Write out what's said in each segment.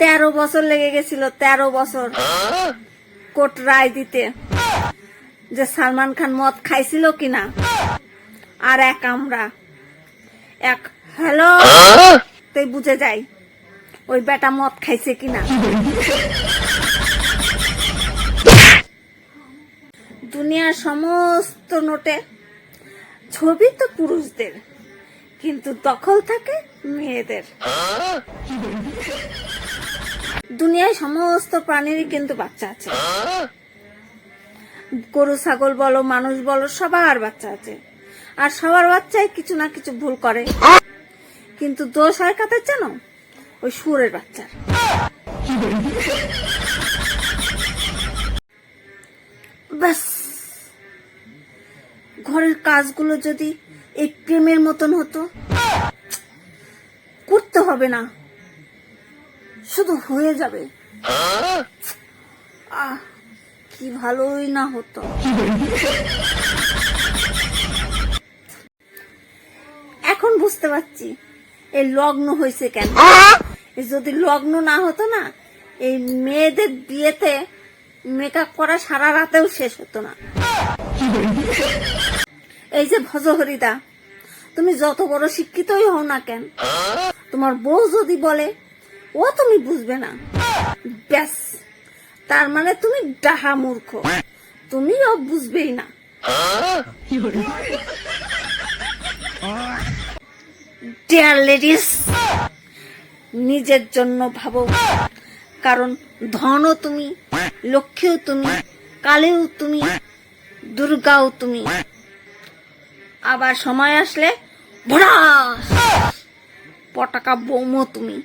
13 বছর লেগে গেছিল, 13 বছর কোর্ট রায় দিতে যে সালমান খান মদ খাইছিল কিনা। আর আমরা হ্যালো তাই বুঝে যাই ওই বেটা মদ খাইছে কিনা। দুনিয়ার সমস্ত নোটে ছবি তো পুরুষদের, কিন্তু দখল থাকে মেয়েদের। দুনিয়ায় সমস্ত প্রাণীরই কিন্তু বাচ্চা আছে, গরু ছাগল বলো মানুষ বলো সবার বাচ্চা আছে, আর সবার বাচ্চাই কিছু না কিছু ভুল করে, কিন্তু দোষ হয় কাদের জানো? ওই শুয়োরের বাচ্চার। ব্যাস, ঘরের কাজগুলো যদি এই প্রেমের মতন হতো, করতে হবে না, শুধু হয়ে যাবে। কি ভালোই না হতো। এখন বুঝতে পারছি এই লগ্ন হয়েছে কেন। যদি লগ্ন না হতো না, এই মেয়েদের বিয়েতে মেকআপ করা সারা রাতেও শেষ হতো না। এই যে ভজহরিদা, তুমি যত বড় শিক্ষিতই হও না কেন, তোমার বউ যদি বলে ও তুমি বুঝবে না, ব্যাস তার মানে তুমি ডাহা মূর্খ, তুমিও বুঝবেই না। ডিয়ার লেডিস, নিজের জন্য ভাবো, কারণ ধনও তুমি, লক্ষ্মীও তুমি, কালেও তুমি, দুর্গাও তুমি। আবার সময় আসলে ভড়াস পটাকা বোমও তুমি।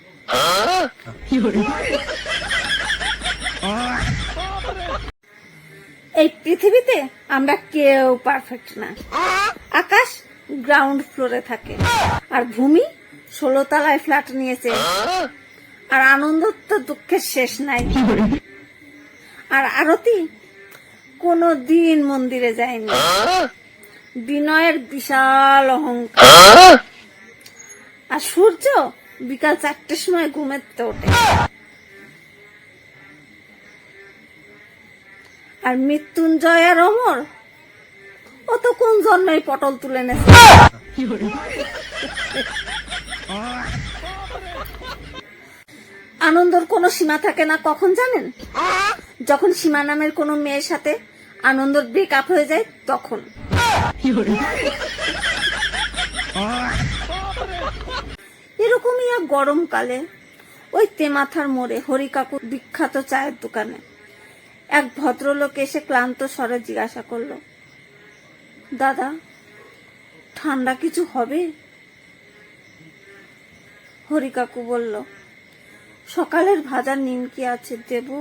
এই পৃথিবীতে আমরা কেউ পারফেক্ট না। আকাশ গ্রাউন্ড ফ্লোরে থাকে, আর ভূমি 16 তলায় ফ্ল্যাট নিয়েছে। আর আনন্দ তো দুঃখের শেষ নাই। আর আরতি কোনো দিন মন্দিরে যায়নি। বিনয়ের বিশাল অহংকার। আর সূর্য বিকাল 4টের সময় ঘুমেতে ওঠে। আর মৃত্যুঞ্জয় আর অমর, ও তো কোন জন্মেই পটল তুলে নেছে। আনন্দর কোনো সীমা থাকে না কখন জানেন? যখন সীমা নামের কোনো মেয়ের সাথে আনন্দর ব্রেকআপ হয়ে যায় তখন। এরকমই এক গরমকালে ওই তেমাথার মোড়ে হরি কাকুর বিখ্যাত চায়ের দোকানে এক ভদ্রলোক এসে ক্লান্ত স্বরে জিজ্ঞাসা করলো, দাদা ঠান্ডা কিছু হবে? হরি কাকু বলল, সকালের ভাজা নিমকি আছে দেবো?